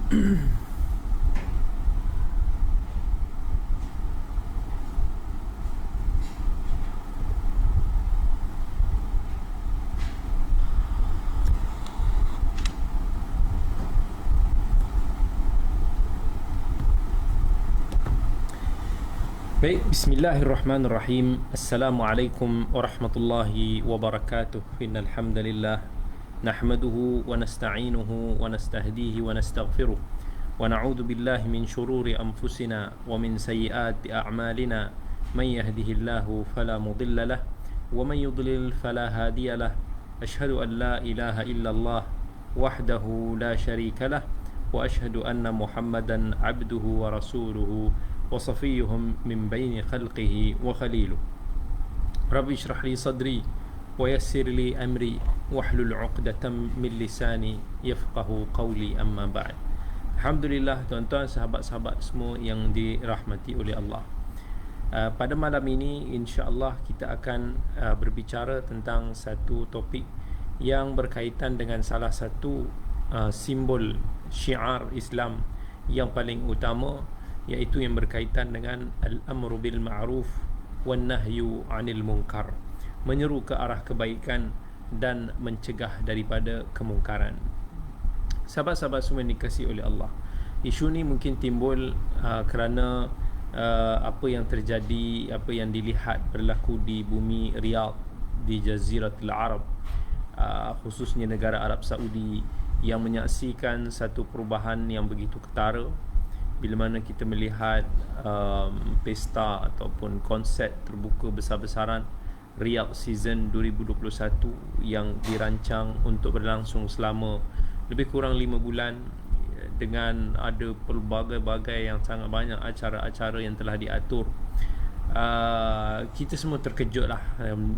Baik, bismillahirrahmanirrahim. Assalamualaikum warahmatullahi wabarakatuh. Innal hamdalillah nahmaduhu wa nasta'inuhu wa nastahdihi wa nastaghfiruh wa na'udzu billahi min shururi anfusina wa min sayyiati a'malina. Man yahdihillahu fala mudilla lah wa man yudlil fala hadiya lah. Ashhadu an la ilaha illallah wahdahu la syarika lah wa ashhadu anna Muhammadan 'abduhu wa rasuluhu وصفيهم من بين خلقه وخليله. رب اشرح لي صدري ويسر لي أمري واحلل عقدة من لساني يفقه قولي. أما بعد. Alhamdulillah, tuan-tuan, sahabat-sahabat semua yang dirahmati oleh Allah. Pada malam ini insya-Allah kita akan berbicara tentang satu topik yang berkaitan dengan salah satu simbol syiar Islam yang paling utama, iaitu yang berkaitan dengan al-amru bil ma'ruf wan nahyu 'anil munkar, menyeru ke arah kebaikan dan mencegah daripada kemungkaran. Sahabat-sahabat semua yang dikasihi oleh Allah, isu ni mungkin timbul kerana apa yang terjadi, apa yang dilihat berlaku di bumi Riyadh, di Jaziratul Arab, khususnya negara Arab Saudi, yang menyaksikan satu perubahan yang begitu ketara bila mana kita melihat pesta ataupun konsert terbuka besar-besaran Riyadh Season 2021 yang dirancang untuk berlangsung selama lebih kurang 5 bulan, dengan ada pelbagai-bagai yang sangat banyak acara-acara yang telah diatur. Kita semua terkejut lah,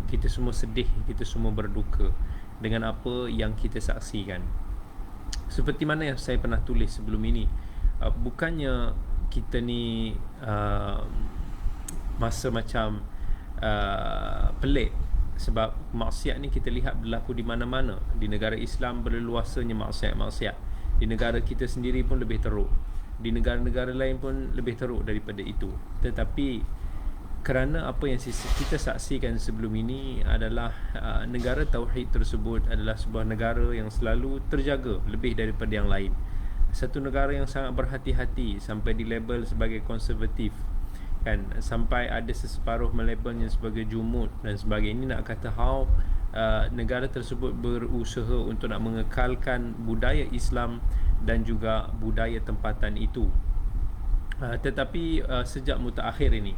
kita semua sedih, kita semua berduka dengan apa yang kita saksikan. Seperti mana yang saya pernah tulis sebelum ini, bukannya kita ni masa macam pelik, sebab maksiat ni kita lihat berlaku di mana-mana. Di negara Islam berleluasanya maksiat-maksiat. Di negara kita sendiri pun lebih teruk, di negara-negara lain pun lebih teruk daripada itu. Tetapi kerana apa yang kita saksikan sebelum ini adalah negara tauhid tersebut adalah sebuah negara yang selalu terjaga lebih daripada yang lain. Satu negara yang sangat berhati-hati sampai di label sebagai konservatif, kan, sampai ada seseparuh melabelnya sebagai jumud dan sebagainya. Ini nak kata how negara tersebut berusaha untuk nak mengekalkan budaya Islam dan juga budaya tempatan itu. Tetapi sejak mutakhir ini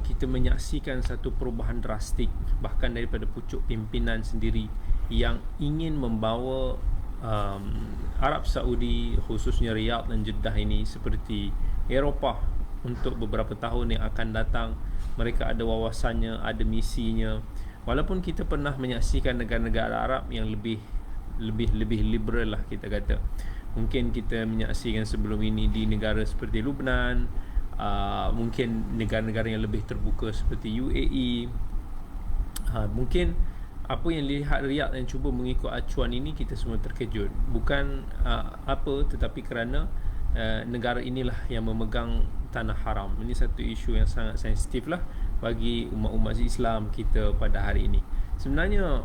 kita menyaksikan satu perubahan drastik, bahkan daripada pucuk pimpinan sendiri yang ingin membawa Arab Saudi, khususnya Riyadh dan Jeddah ini seperti Eropah untuk beberapa tahun yang akan datang. Mereka ada wawasannya, ada misinya. Walaupun kita pernah menyaksikan negara-negara Arab yang lebih liberal lah, kita kata. Mungkin kita menyaksikan sebelum ini di negara seperti Lebanon, mungkin negara-negara yang lebih terbuka seperti UAE. Mungkin apa yang dilihat Riyadh yang cuba mengikut acuan ini, kita semua terkejut. Bukan tetapi kerana negara inilah yang memegang tanah haram. Ini satu isu yang sangat sensitif lah bagi umat-umat Islam kita pada hari ini. Sebenarnya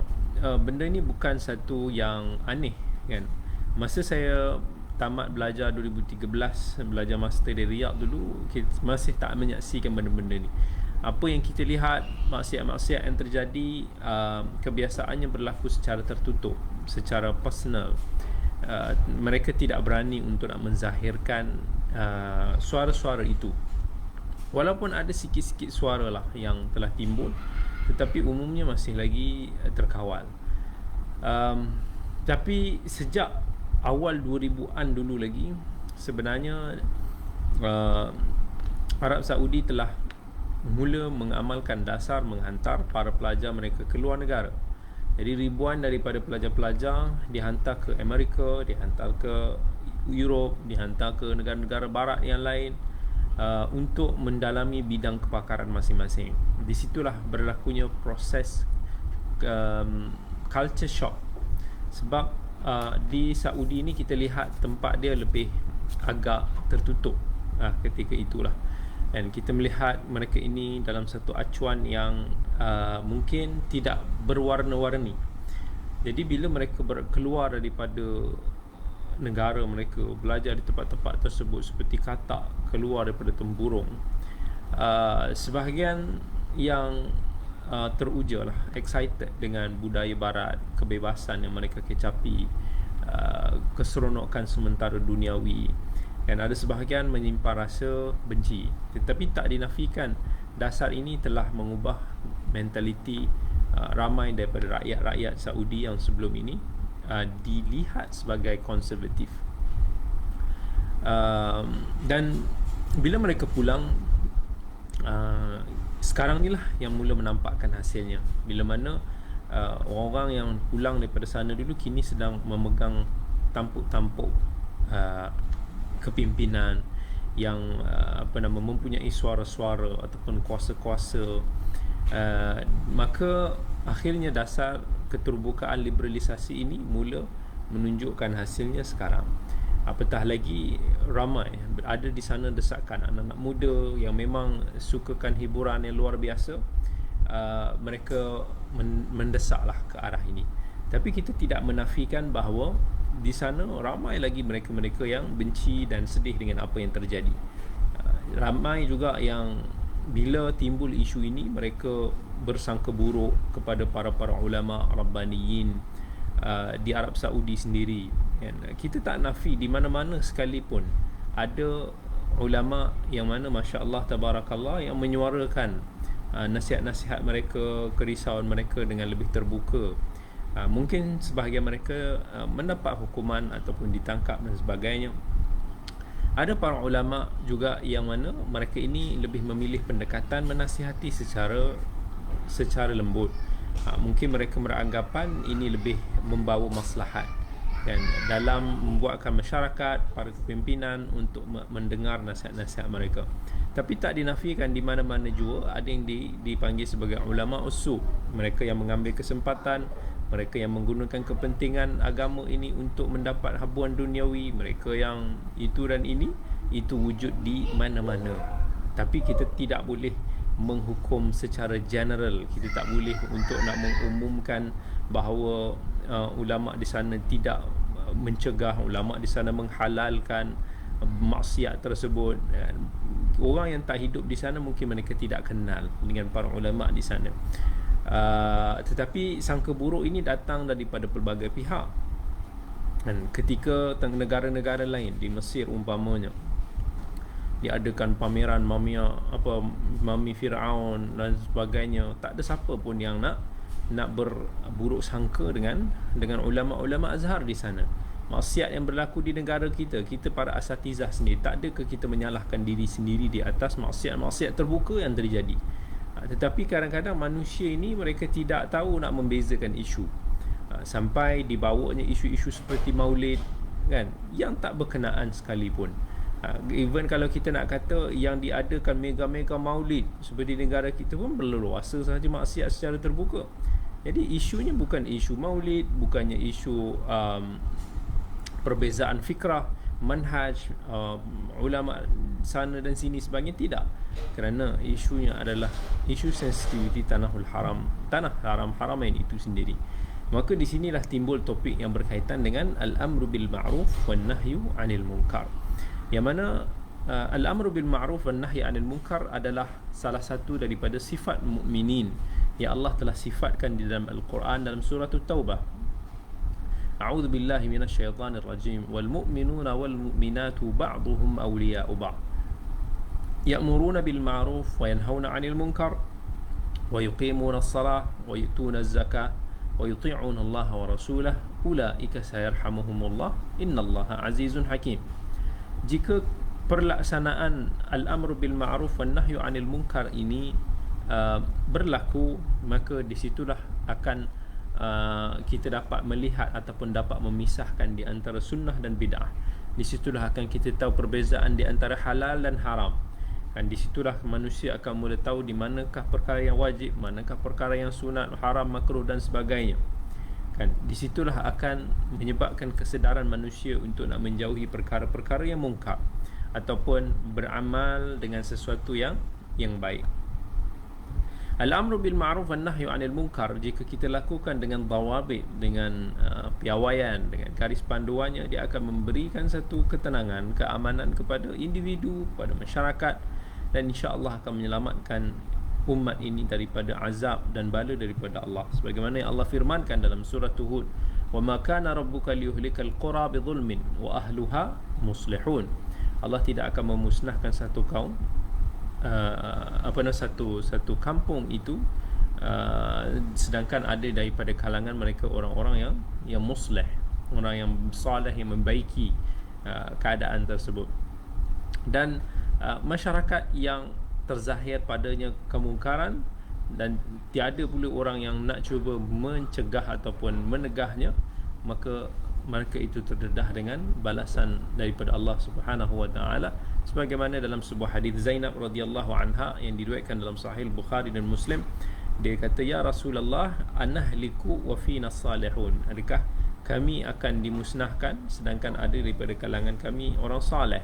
benda ini bukan satu yang aneh, kan. Masa saya tamat belajar 2013, belajar master di Riyadh dulu, kita masih tak menyaksikan benda-benda ni. Apa yang kita lihat, maksiat-maksiat yang terjadi, kebiasaannya berlaku secara tertutup, secara personal. Mereka tidak berani untuk nak menzahirkan suara-suara itu. Walaupun ada sikit-sikit suara lah yang telah timbul, tetapi umumnya masih lagi terkawal. Tapi sejak awal 2000-an dulu lagi, sebenarnya Arab Saudi telah mula mengamalkan dasar menghantar para pelajar mereka ke luar negara. Jadi ribuan daripada pelajar-pelajar dihantar ke Amerika, dihantar ke Europe, dihantar ke negara-negara barat yang lain untuk mendalami bidang kepakaran masing-masing. Di situlah berlakunya proses culture shock. Sebab di Saudi ni kita lihat tempat dia lebih agak tertutup ketika itulah, dan kita melihat mereka ini dalam satu acuan yang mungkin tidak berwarna-warni. Jadi bila mereka keluar daripada negara mereka, belajar di tempat-tempat tersebut seperti katak keluar daripada tempurung, sebahagian yang teruja lah, excited dengan budaya barat, kebebasan yang mereka kecapi, keseronokan sementara duniawi, dan ada sebahagian menyimpan rasa benci. Tetapi tak dinafikan dasar ini telah mengubah mentaliti ramai daripada rakyat-rakyat Saudi yang sebelum ini dilihat sebagai konservatif. Dan bila mereka pulang, sekarang ni lah yang mula menampakkan hasilnya, bila mana orang-orang yang pulang daripada sana dulu kini sedang memegang tampuk-tampuk kepimpinan yang mempunyai suara-suara ataupun kuasa-kuasa. Maka akhirnya dasar keterbukaan liberalisasi ini mula menunjukkan hasilnya sekarang. Apatah lagi ramai ada di sana desakan anak-anak muda yang memang sukakan hiburan yang luar biasa. Mereka mendesaklah ke arah ini. Tapi kita tidak menafikan bahawa di sana ramai lagi mereka-mereka yang benci dan sedih dengan apa yang terjadi. Ramai juga yang bila timbul isu ini mereka bersangka buruk kepada para ulama rabbaniyin di Arab Saudi sendiri. Dan kita tak nafi di mana-mana sekalipun ada ulama yang mana masya-Allah tabarakallah yang menyuarakan nasihat-nasihat mereka, kerisauan mereka dengan lebih terbuka. Mungkin sebahagian mereka mendapat hukuman ataupun ditangkap dan sebagainya. Ada para ulama juga yang mana mereka ini lebih memilih pendekatan menasihati secara lembut. Mungkin mereka beranggapan ini lebih membawa maslahat dan dalam membuatkan masyarakat, para kepimpinan untuk mendengar nasihat-nasihat mereka. Tapi tak dinafikan di mana-mana juga ada yang dipanggil sebagai ulama usul, mereka yang mengambil kesempatan, mereka yang menggunakan kepentingan agama ini untuk mendapat habuan duniawi, mereka yang itu dan ini, itu wujud di mana-mana. Tapi kita tidak boleh menghukum secara general. Kita tak boleh untuk nak mengumumkan bahawa ulama di sana tidak mencegah, ulama di sana menghalalkan maksiat tersebut. Orang yang tak hidup di sana mungkin mereka tidak kenal dengan para ulama di sana. Tetapi sangka buruk ini datang daripada pelbagai pihak. Dan ketika negara-negara lain di Mesir umpamanya diadakan pameran mami Firaun dan sebagainya, tak ada siapa pun yang nak berburuk sangka dengan ulama-ulama Azhar di sana. Maksiat yang berlaku di negara kita para asatizah sendiri, tak adakah kita menyalahkan diri sendiri di atas maksiat-maksiat terbuka yang terjadi? Tetapi kadang-kadang manusia ini mereka tidak tahu nak membezakan isu, sampai dibawanya isu-isu seperti maulid kan, yang tak berkenaan sekalipun. Even kalau kita nak kata yang diadakan mega-mega maulid seperti negara kita pun berleluasa sahaja maksiat secara terbuka. Jadi isunya bukan isu maulid, bukannya isu perbezaan fikrah, manhaj, ulama sana dan sini sebagainya, tidak. Kerana isunya adalah isu sensitiviti tanah haram-haramain itu sendiri. Maka di sinilah timbul topik yang berkaitan dengan al-amru bil ma'ruf wan nahyu 'anil munkar. Yang mana al-amru bil ma'ruf wan nahyi 'anil munkar adalah salah satu daripada sifat mukminin yang Allah telah sifatkan di dalam Al-Quran dalam surah At-Taubah. A'udzu billahi minasyaitonir rajim. Wal mu'minuna wal mu'minatu ba'dhuhum awliya'u ba'd. Ya'muruna bil ma'ruf wa yanhauna 'anil munkar wa yuqimuna as-salah wa yu'tuna az-zakah wa yuti'una Allah wa rasulahu ulaika sayarhamuhumullah innallaha 'azizun hakim. Jika perlaksanaan al-amru bil ma'ruf wan nahyu 'anil munkar ini berlaku, maka di situlah akan kita dapat melihat ataupun dapat memisahkan di antara sunnah dan bid'ah. Di situlah akan kita tahu perbezaan di antara halal dan haram. Kan di situlah manusia akan mula tahu di manakah perkara yang wajib, manakah perkara yang sunat, haram, makruh dan sebagainya. kan, di situlah akan menyebabkan kesedaran manusia untuk nak menjauhi perkara-perkara yang mungkar ataupun beramal dengan sesuatu yang baik. Al-amru bil ma'ruf wan nahyu 'anil munkar, jika kita lakukan dengan dawabit, dengan piawaian, dengan garis panduannya, dia akan memberikan satu ketenangan, keamanan kepada individu, kepada masyarakat, dan insya-Allah akan menyelamatkan umat ini daripada azab dan bala daripada Allah. Sebagaimana yang Allah firmankan dalam surah Hud, "Wa ma kana rabbuka liyuhlikal qura bidzulmin wa ahluha muslihun." Allah tidak akan memusnahkan satu kaum satu kampung itu sedangkan ada daripada kalangan mereka orang-orang yang muslih, orang yang saleh, yang membaiki keadaan tersebut. Dan masyarakat yang terzahir padanya kemungkaran dan tiada pula orang yang nak cuba mencegah ataupun menegahnya, maka mereka itu terdedah dengan balasan daripada Allah Subhanahu wa taala, sebagaimana dalam sebuah hadis Zainab radhiyallahu anha yang diriwayatkan dalam Sahih Bukhari dan Muslim. Dia kata, "Ya Rasulullah, anahliku wa fina salihun." Adakah kami akan dimusnahkan sedangkan ada daripada kalangan kami orang saleh?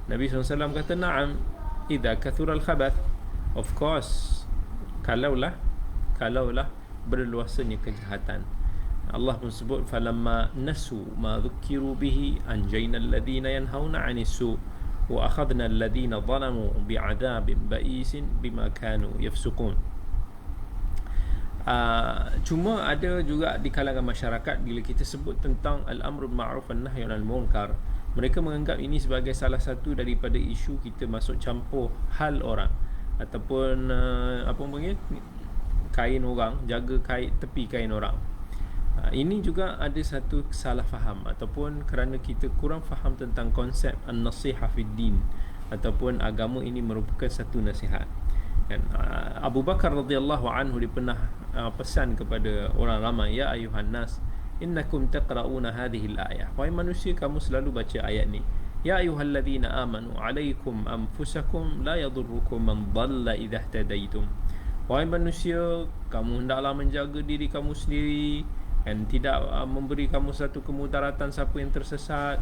Nabi SAW kata, "Na'am, idza kathura al-khabath." Of course, kalaulah berluasanya kejahatan. Allah pun sebut, "Falamma nasu ma dhukiru bihi anjayna alladhina yanhauna 'anis su' wa akhadna alladhina zalamu bi'adabin ba'isin bima kanu yafsukun." Cuma ada juga di kalangan masyarakat, bila kita sebut tentang al-amru bil ma'ruf wan nahyi 'anil munkar, mereka menganggap ini sebagai salah satu daripada isu kita masuk campur hal orang, ataupun kain orang, jaga tepi kain orang. Ini juga ada satu salah faham, ataupun kerana kita kurang faham tentang konsep an-nasihah fid din, ataupun agama ini merupakan satu nasihat. Dan Abu Bakar radhiyallahu anhu dia pernah pesan kepada orang ramai, "Ya ayuhan nas, innakum taqra'una hadhihi al-ayah." Wahai manusia, kamu selalu baca ayat ni. "Ya ayyuhalladzina amanu 'alaikum anfusakum la yadurrukum man dhalla idza ihtadaitum." Wahai manusia, kamu hendaklah menjaga diri kamu sendiri dan tidak memberi kamu satu kemudaratan siapa yang tersesat.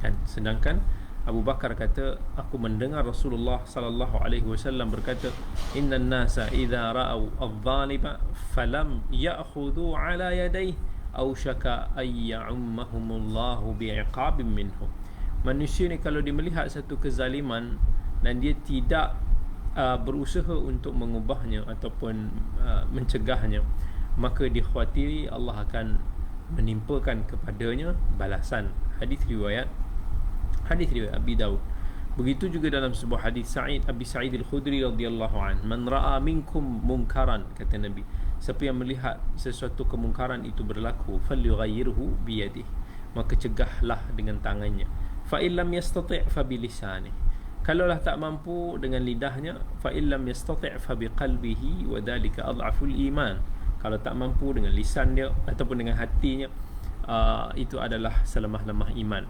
Dan sedangkan Abu Bakar kata, "Aku mendengar Rasulullah sallallahu alaihi wasallam berkata, innan nasa idza ra'au adh-dhalima falam ya'khudhu 'ala yadayhi aushaka ay ya'ummahumullahu bi'iqabin minhu." Manusia ni kalau dia melihat satu kezaliman dan dia tidak berusaha untuk mengubahnya ataupun mencegahnya, maka dikhawatiri Allah akan menimpakan kepadanya balasan. Hadis riwayat Abi Daud. Begitu juga dalam sebuah hadis Abi Sa'id Al-Khudri radhiyallahu an, "Man ra'a minkum munkaran," kata Nabi, siapa yang melihat sesuatu kemungkaran itu berlaku, falyughayyirhu biyadihi, maka cegahlah dengan tangannya. Fa illam yastati' fa bilisanihi, kalaulah tak mampu dengan lidahnya, fa illam yastati' fa biqalbihi wa dhalika adhaful iman, kalau tak mampu dengan lisan dia ataupun dengan hatinya, itu adalah selemah-lemah iman.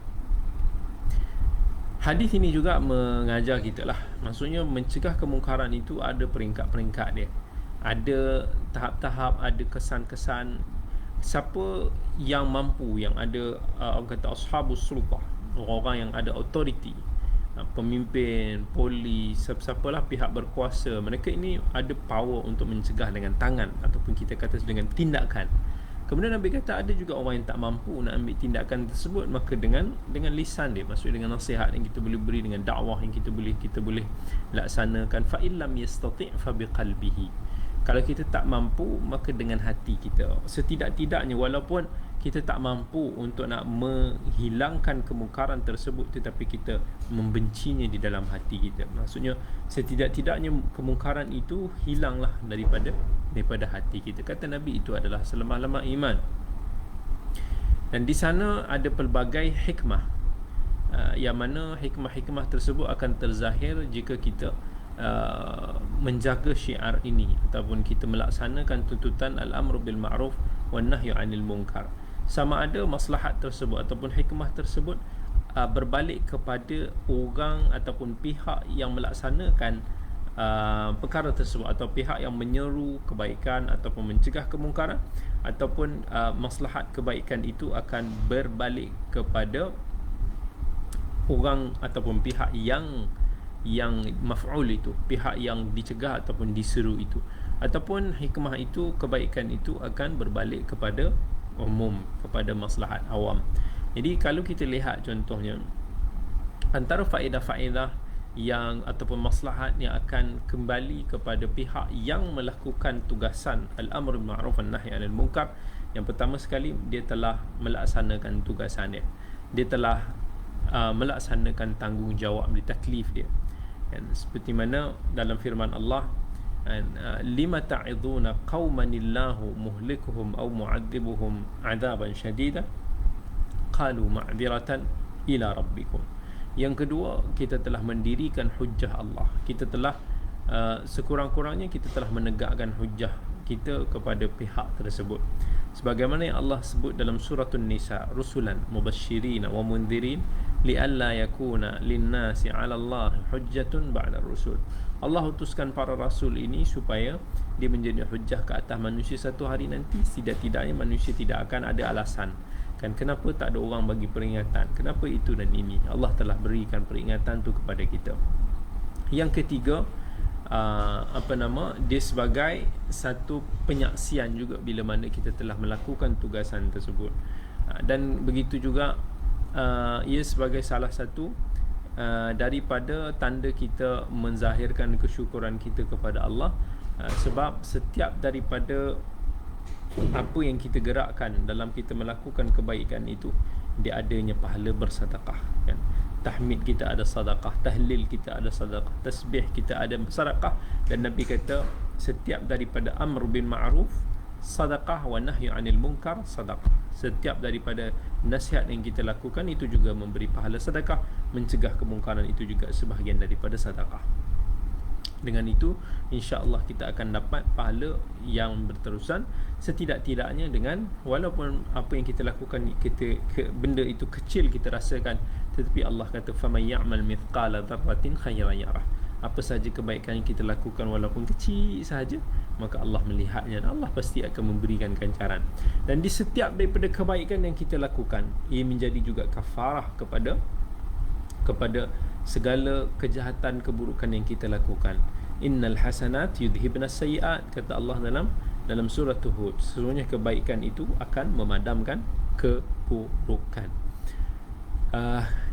Hadis ini juga mengajar kita lah, maksudnya mencegah kemungkaran itu ada peringkat-peringkat dia, ada tahap-tahap, ada kesan-kesan. Siapa yang mampu, yang ada orang kata ashabus sultah, orang yang ada authority, pemimpin, polis, siapa-siapalah pihak berkuasa, mereka ini ada power untuk mencegah dengan tangan ataupun kita kata dengan tindakan. Kemudian Nabi kata ada juga orang yang tak mampu nak ambil tindakan tersebut, maka dengan lisan dia, maksudnya dengan nasihat yang kita boleh beri, dengan dakwah yang kita boleh laksanakan. Fa illam yastati' fa biqalbihi, kalau kita tak mampu, maka dengan hati kita. Setidak-tidaknya walaupun kita tak mampu untuk nak menghilangkan kemungkaran tersebut, tetapi kita membencinya di dalam hati kita. Maksudnya setidak-tidaknya kemungkaran itu hilanglah daripada hati kita. Kata Nabi, itu adalah selemah-lemah iman. Dan di sana ada pelbagai hikmah, yang mana hikmah-hikmah tersebut akan terzahir jika kita menjaga syiar ini ataupun kita melaksanakan tuntutan al-amru bil ma'ruf wan nahyu 'anil munkar. Sama ada maslahat tersebut ataupun hikmah tersebut berbalik kepada orang ataupun pihak yang melaksanakan perkara tersebut, atau pihak yang menyeru kebaikan ataupun mencegah kemungkaran, ataupun maslahat kebaikan itu akan berbalik kepada orang ataupun pihak yang maf'ul itu, pihak yang dicegah ataupun diseru itu, ataupun hikmah itu, kebaikan itu akan berbalik kepada umum, kepada maslahat awam. Jadi kalau kita lihat contohnya, antara faedah-faedah yang ataupun maslahat yang akan kembali kepada pihak yang melakukan tugasan al-amr bil ma'ruf wan nahy 'anil munkar, yang pertama sekali, dia telah melaksanakan tugasannya, dia telah melaksanakan tanggungjawab di taklif dia. Dan seperti mana dalam firman Allah, lima ta'iduna qaumanillahu muhlikuhum aw mu'adzibuhum 'adaban syadida qalu ma'dziratan ila rabbikum. Yang kedua, kita telah mendirikan hujjah Allah, kita telah sekurang-kurangnya kita telah menegakkan hujjah kita kepada pihak tersebut, sebagaimana yang Allah sebut dalam surah An-Nisa, rusulan mubasysyirin wa mundhirin li'alla yakuna linnasi 'ala Allah hujjatun ba'da rusul. Allah utuskan para rasul ini supaya dia menjadi hujjah ke atas manusia satu hari nanti. Tidak-tidaknya manusia tidak akan ada alasan kan, kenapa tak ada orang bagi peringatan, kenapa itu dan ini. Allah telah berikan peringatan tu kepada kita. Yang ketiga, dia sebagai satu penyaksian juga bila mana kita telah melakukan tugasan tersebut. Dan begitu juga ia sebagai salah satu daripada tanda kita menzahirkan kesyukuran kita kepada Allah, sebab setiap daripada apa yang kita gerakkan dalam kita melakukan kebaikan itu, dia adanya pahala bersedekah kan. Tahmid kita ada sedekah, tahlil kita ada sedekah, tasbih kita ada sedekah. Dan Nabi kata setiap daripada amr bil ma'ruf sedekah, wa nahyu 'anil munkar sedekah. Setiap daripada nasihat yang kita lakukan itu juga memberi pahala sedekah, mencegah kemungkaran itu juga sebahagian daripada sedekah. Dengan itu insya-Allah kita akan dapat pahala yang berterusan, setidak-tidaknya dengan walaupun apa yang kita lakukan benda itu kecil kita rasakan, tetapi Allah kata faman ya'mal mithqala dzarratin khairan yarah. Apa sahaja kebaikan yang kita lakukan walaupun kecil sahaja, maka Allah melihatnya dan Allah pasti akan memberikan ganjaran. Dan di setiap daripada kebaikan yang kita lakukan, ia menjadi juga kafarah kepada segala kejahatan, keburukan yang kita lakukan. Innal hasanat yudhibna sayyi'at, kata Allah dalam surah Hud. Sesungguhnya kebaikan itu akan memadamkan keburukan.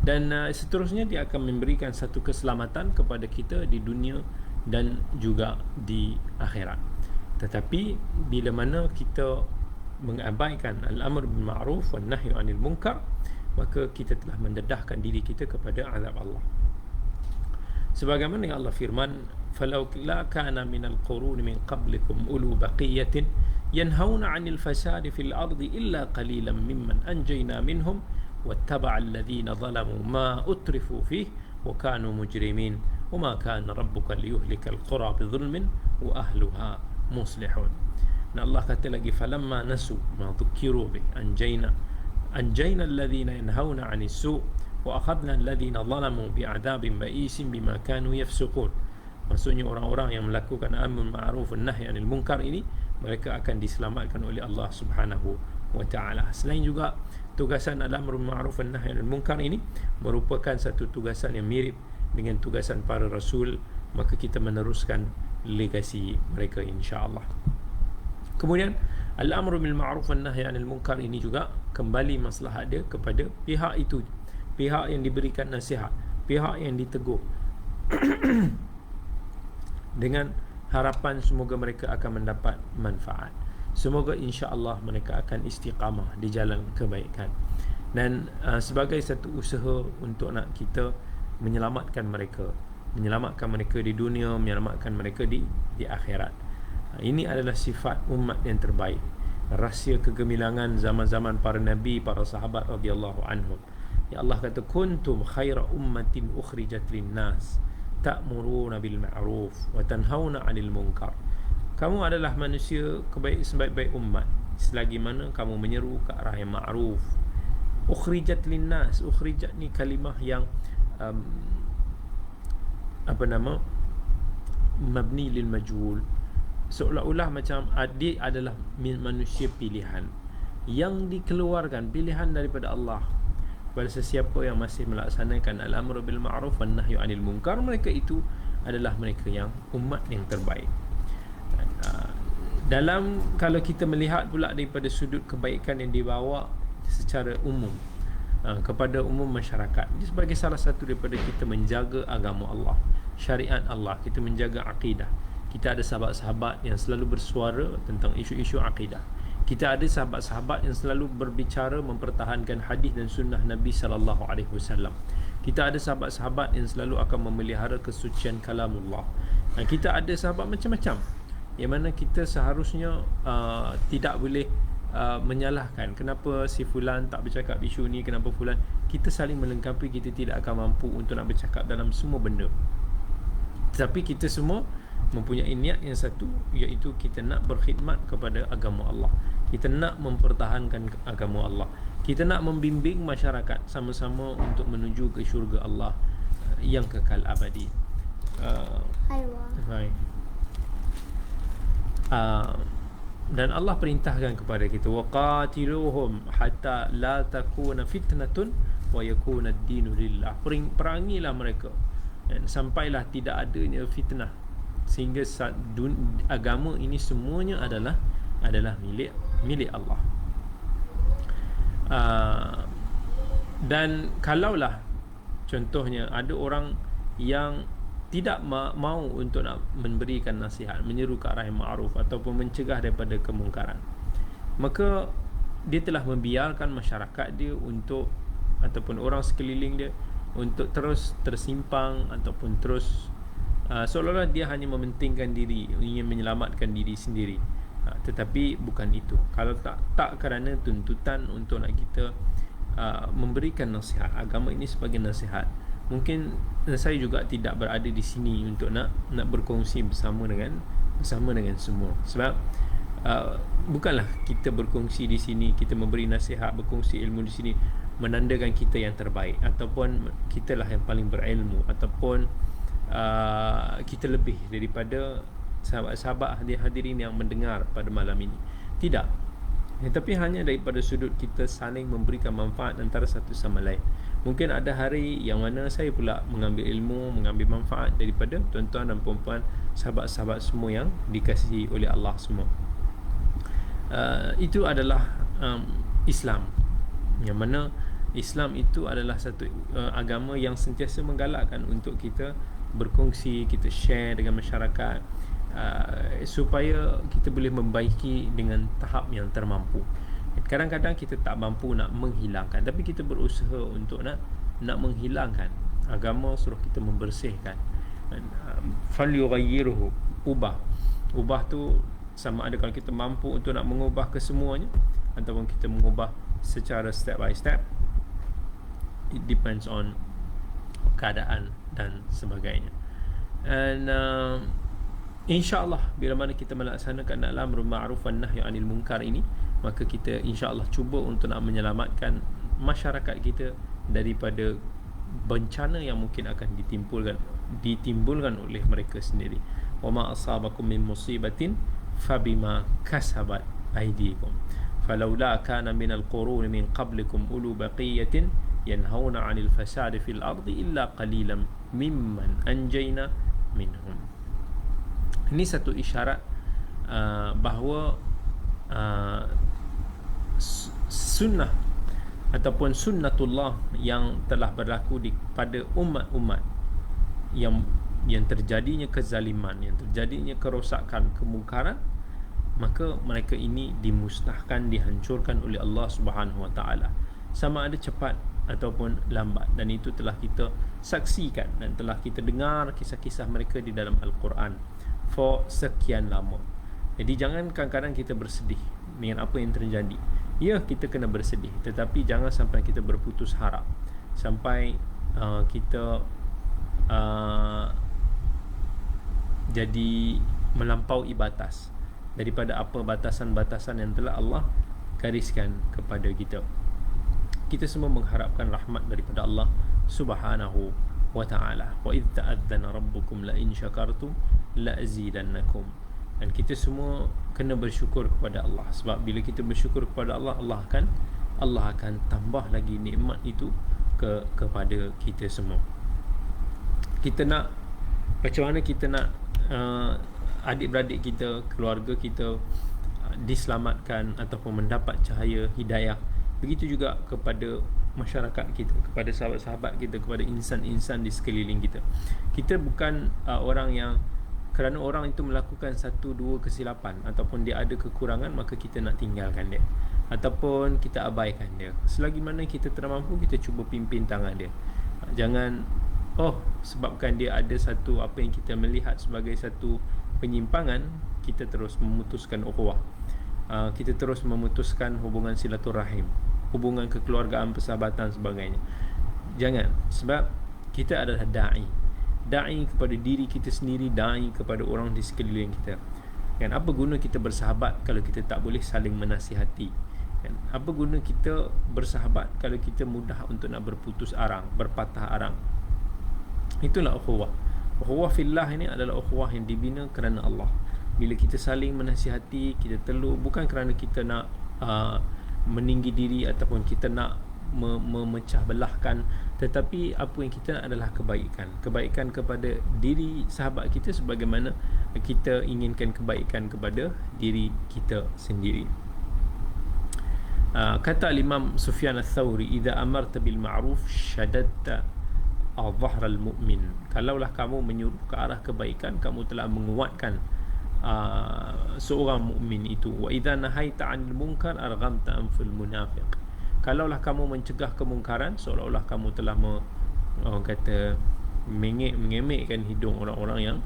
Dan seterusnya dia akan memberikan satu keselamatan kepada kita di dunia dan juga di akhirat. Tetapi bila mana kita mengabaikan al-amr bil ma'ruf wan nahyu 'anil munkar, maka kita telah mendedahkan diri kita kepada azab Allah. Sebagaimana yang Allah firman, falau la kana minal quruni min qablikum ulu baqiyatin yanhauna 'anil fasadi fil ardi illa qalilan mimman anjayna minhum wattaba'a alladhina zalamu ma utrifu fihi wa kanu mujrimin wa ma kana rabbuka liyuhlikal qura bidzulmin wa ahluha muslihun. Dan Allah kata lagi, falamma nasu ma dhukiru bih anjayna alladhina yanhauna 'anis su' wa akhadna alladhina zalamu bi'adabin ba'isin bima kanu yafsuqun. Maksudnya orang-orang yang melakukan amr ma'ruf dan nahy 'anil munkar ini, mereka akan diselamatkan oleh Allah Subhanahu wa taala. Selain juga tugasan al-amr ma'ruf dan nahy 'anil munkar ini merupakan satu tugasan yang mirip dengan tugasan para rasul, maka kita meneruskan legasi mereka insya-Allah. Kemudian al-amr bil ma'ruf dan nahy 'anil munkar ini juga kembali maslahat dia kepada pihak itu, pihak yang diberikan nasihat, pihak yang ditegur dengan harapan semoga mereka akan mendapat manfaat. Semoga insya-Allah mereka akan istiqamah di jalan kebaikan. Dan sebagai satu usaha untuk nak kita menyelamatkan mereka di dunia, menyelamatkan mereka di akhirat. Ini adalah sifat umat yang terbaik. Rahsia kegemilangan zaman-zaman para nabi, para sahabat radhiyallahu anhum. Ya Allah kata, kuntum khaira ummatin ukhrijat lin-nas ta'muruna bil ma'ruf wa tanhauna 'anil munkar. Kamu adalah manusia sebaik-baik umat selagi mana kamu menyeru ke arah yang ma'ruf. Ukhrijat lin-nas, ukhrijat ni kalimah yang mabni lil majhul, seolah-olah macam dia adalah manusia pilihan yang dikeluarkan, pilihan daripada Allah kepada sesiapa yang masih melaksanakan al-amru bil ma'ruf wan nahyu 'anil munkar. Mereka itu adalah mereka yang umat yang terbaik. Dalam kalau kita melihat pula daripada sudut kebaikan yang dibawa secara umum kepada umum masyarakat, ini sebagai salah satu daripada kita menjaga agama Allah, syariat Allah, kita menjaga akidah. Kita ada sahabat-sahabat yang selalu bersuara tentang isu-isu akidah. Kita ada sahabat-sahabat yang selalu berbicara mempertahankan hadis dan sunnah Nabi sallallahu alaihi wasallam. Kita ada sahabat-sahabat yang selalu akan memelihara kesucian kalamullah. Kita ada sahabat macam-macam yang mana kita seharusnya tidak boleh menyalahkan kenapa si fulan tak bercakap isu ni, kenapa fulan. Kita saling melengkapi, kita tidak akan mampu untuk nak bercakap dalam semua benda, tetapi kita semua mempunyai niat yang satu, iaitu kita nak berkhidmat kepada agama Allah, kita nak mempertahankan agama Allah, kita nak membimbing masyarakat sama-sama untuk menuju ke syurga Allah yang kekal abadi. Hai. Dan Allah perintahkan kepada kita, waqatiluhum hatta la takuna fitnatun wa yakuna ad-dinu lillah. Perangilah mereka sampailah tidak adanya fitnah, sehingga agama ini semuanya adalah milik Allah. Dan kalaulah contohnya ada orang yang tidak mau untuk nak memberikan nasihat, menyeru ke arah yang ma'ruf ataupun mencegah daripada kemungkaran, maka dia telah membiarkan masyarakat dia untuk, ataupun orang sekeliling dia untuk terus tersimpang ataupun terus seolah-olah dia hanya mementingkan diri, ingin menyelamatkan diri sendiri. Tetapi bukan itu. Kalau tak kerana tuntutan untuk nak kita memberikan nasihat, agama ini sebagai nasihat, mungkin saya juga tidak berada di sini untuk nak berkongsi bersama dengan semua. Sebab bukanlah kita berkongsi di sini, kita memberi nasihat, berkongsi ilmu di sini menandakan kita yang terbaik, ataupun kita lah yang paling berilmu, ataupun kita lebih daripada sahabat-sahabat hadirin yang mendengar pada malam ini. Tidak. Tapi hanya daripada sudut kita saling memberikan manfaat antara satu sama lain. Mungkin ada hari yang mana saya pula mengambil ilmu, mengambil manfaat daripada tuan-tuan dan puan-puan, sahabat-sahabat semua yang dikasihi oleh Allah semua. Itu adalah Islam, yang mana Islam itu adalah satu agama yang sentiasa menggalakkan untuk kita berkongsi, kita share dengan masyarakat, supaya kita boleh membaiki dengan tahap yang termampu. Kadang-kadang kita tak mampu nak menghilangkan, tapi kita berusaha untuk nak menghilangkan. Agama suruh kita membersihkan. Falyughayyirhu, ubah tu sama ada kalau kita mampu untuk nak mengubah kesemuanya ataupun kita mengubah secara step by step. It depends on keadaan dan sebagainya. And insya-Allah bila mana kita melaksanakan al-amru ma'ruf wan nahyu 'anil munkar ini, maka kita insya-Allah cuba untuk nak menyelamatkan masyarakat kita daripada bencana yang mungkin akan ditimbulkan oleh mereka sendiri. Wa ma asabakum min musibatin fabima kasabat aydikum falaula kana min al-qurun min qablikum ulu baqiyatin yanhauna 'anil fasadi fil ardi illa qalilan mimman anjayna minhum. Ini satu isyarat bahawa sunnah ataupun sunnatullah yang telah berlaku pada umat-umat yang terjadinya kezaliman, yang terjadinya kerosakan, kemungkaran, maka mereka ini dimusnahkan, dihancurkan oleh Allah Subhanahu Wa Taala, sama ada cepat ataupun lambat. Dan itu telah kita saksikan dan telah kita dengar kisah-kisah mereka di dalam Al-Quran for sekian lama. Jadi jangan kadang-kadang kita bersedih dengan apa yang terjadi. Ya, kita kena bersedih, tetapi jangan sampai kita berputus harap, sampai kita jadi melampaui batas daripada apa batasan-batasan yang telah Allah gariskan kepada kita. Kita semua mengharapkan rahmat daripada Allah Subhanahu wa ta'ala. Wa idh ta'adzana rabbukum la in syakartum la azidannakum. Dan kita semua kena bersyukur kepada Allah, sebab bila kita bersyukur kepada Allah, Allah akan tambah lagi nikmat itu kepada kita semua. Kita nak, macam mana kita nak adik-beradik kita, keluarga kita diselamatkan ataupun mendapat cahaya hidayah, begitu juga kepada masyarakat kita, kepada sahabat-sahabat kita, kepada insan-insan di sekeliling kita. Kita bukan orang yang kerana orang itu melakukan satu dua kesilapan ataupun dia ada kekurangan, maka kita nak tinggalkan dia ataupun kita abaikan dia. Selagi mana kita termampu, kita cuba pimpin tangan dia. Jangan sebabkan dia ada satu apa yang kita melihat sebagai satu penyimpangan, kita terus memutuskan ukhuwah, kita terus memutuskan hubungan silaturahim, hubungan kekeluargaan, persahabatan sebagainya. Jangan, sebab kita adalah da'i kepada diri kita sendiri, da'i kepada orang di sekeliling kita. Kan, apa guna kita bersahabat kalau kita tak boleh saling menasihati? Kan, apa guna kita bersahabat kalau kita mudah untuk nak berputus arang, berpatah arang? Itulah ukhuwah. Ukhuwah fillah ini adalah ukhuwah yang dibina kerana Allah. Bila kita saling menasihati, kita telur, bukan kerana kita nak meninggi diri ataupun kita nak memecah belahkan, tetapi apa yang kita nak adalah kebaikan kepada diri sahabat kita sebagaimana kita inginkan kebaikan kepada diri kita sendiri. Kata Imam Sufyan Ats-Tsauri, idza amarta bil ma'ruf syadadta dhahral mu'min. Kalaulah kamu menyuruh ke arah kebaikan, kamu telah menguatkan seorang mukmin itu. Wa idza nahaita 'anil munkar arghamta anful munafiq. Kalaulah kamu mencegah kemungkaran, seolah-olah kamu telah orang kata mengemek-mengemekkan hidung orang-orang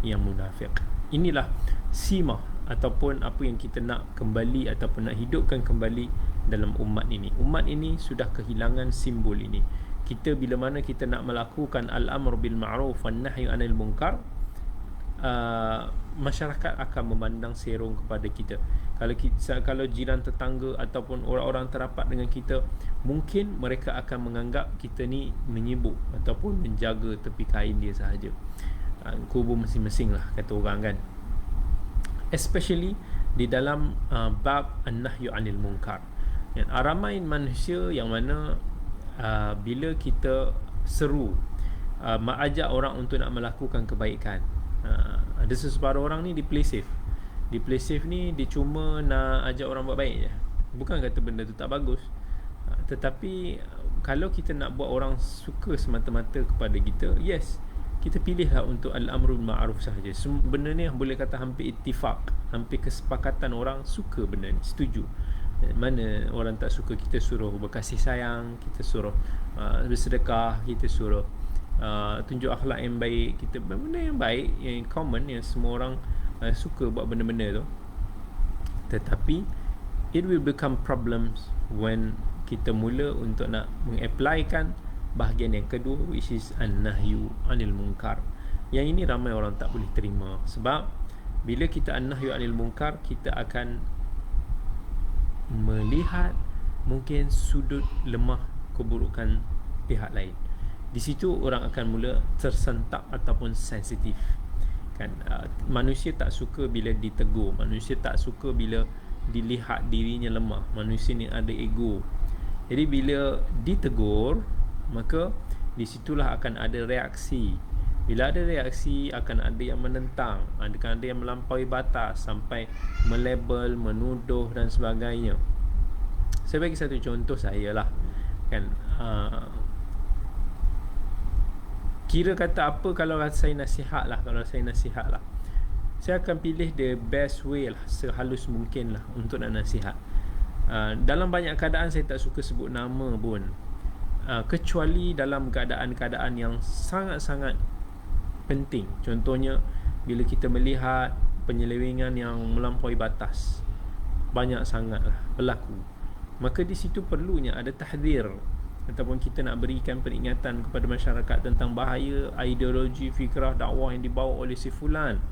yang munafik. Inilah simah ataupun apa yang kita nak kembali ataupun nak hidupkan kembali dalam umat ini. Umat ini sudah kehilangan simbol ini. Kita bila mana kita nak melakukan al-amr bil ma'ruf wan nahyi 'anil munkar, masyarakat akan memandang serong kepada kita. Kalau jiran tetangga ataupun orang-orang terapat dengan kita, mungkin mereka akan menganggap kita ni menyibuk ataupun menjaga tepi kain dia sahaja. Kubur masing-masing lah, kata orang kan. Especially di dalam bab an-nahyu 'anil munkar. Ramai manusia yang mana bila kita seru mengajak orang untuk nak melakukan kebaikan, ada seseparuh orang ni dia play safe. Dia play safe ni dia cuma nak ajak orang buat baik je. Bukan kata benda tu tak bagus, tetapi kalau kita nak buat orang suka semata-mata kepada kita, yes, kita pilihlah untuk al-amrul ma'ruf sahaja. Benda ni boleh kata hampir ittifaq, hampir kesepakatan orang suka benda ni, setuju. Mana orang tak suka kita suruh berkasih sayang, kita suruh bersedekah, kita suruh tunjuk akhlak yang baik, kita benda yang baik, yang common, yang semua orang suka buat benda-benda tu. Tetapi it will become problems when kita mula untuk nak mengapplykan bahagian yang kedua, which is an-nahyu 'anil munkar. Yang ini ramai orang tak boleh terima, sebab bila kita an-nahyu 'anil munkar, kita akan melihat mungkin sudut lemah keburukan pihak lain. Di situ orang akan mula tersentak ataupun sensitif. Kan, manusia tak suka bila ditegur, manusia tak suka bila dilihat dirinya lemah, manusia ni ada ego. Jadi bila ditegur, maka di situlah akan ada reaksi. Bila ada reaksi, akan ada yang menentang, akan ada yang melampaui batas sampai melabel, menuduh dan sebagainya. Saya bagi satu contoh saya lah, kan, kira kata apa kalau saya nasihat lah, saya akan pilih the best way lah, sehalus mungkin lah untuk nak nasihat. Dalam banyak keadaan saya tak suka sebut nama pun, kecuali dalam keadaan-keadaan yang sangat-sangat penting. Contohnya bila kita melihat penyelewengan yang melampaui batas, banyak sangatlah berlaku, maka di situ perlunya ada tahdzir ataupun kita nak berikan peringatan kepada masyarakat tentang bahaya ideologi fikrah dakwah yang dibawa oleh si fulan.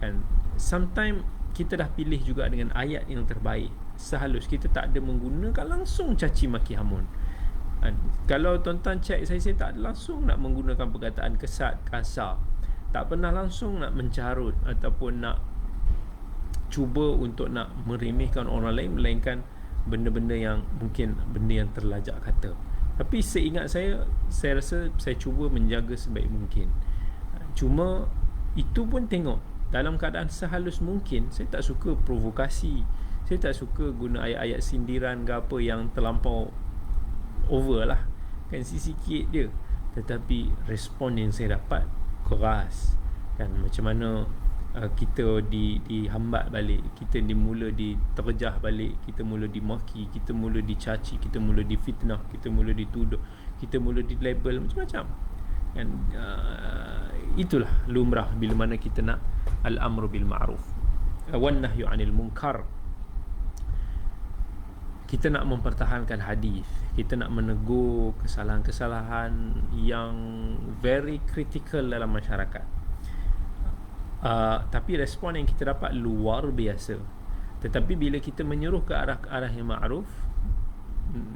Kan, sometimes kita dah pilih juga dengan ayat yang terbaik, sehalus kita tak ada menggunakan langsung caci maki hamun. Kalau tuan-tuan cek, saya tak ada langsung nak menggunakan perkataan kesat, kasar, tak pernah langsung nak mencarut ataupun nak cuba untuk nak meremehkan orang lain, melainkan benda-benda yang mungkin benda yang terlajak kata. Tapi seingat saya rasa saya cuba menjaga sebaik mungkin. Cuma itu pun tengok dalam keadaan sehalus mungkin. Saya tak suka provokasi, saya tak suka guna ayat-ayat sindiran ke apa yang terlampau over lah, kan, sikit je. Tetapi respon yang saya dapat keras, kan, macam mana kita dihambat balik, kita mula diterjah balik, kita mula dimaki, kita mula dicaci, kita mula difitnah, kita mula dituduh, kita mula dilabel macam-macam, kan. Itulah lumrah bila mana kita nak al-amru bil ma'ruf wan nahyu 'anil munkar. Kita nak mempertahankan hadis, kita nak menegur kesalahan-kesalahan yang very critical dalam masyarakat. Tapi respon yang kita dapat luar biasa. Tetapi bila kita menyuruh ke arah yang ma'ruf,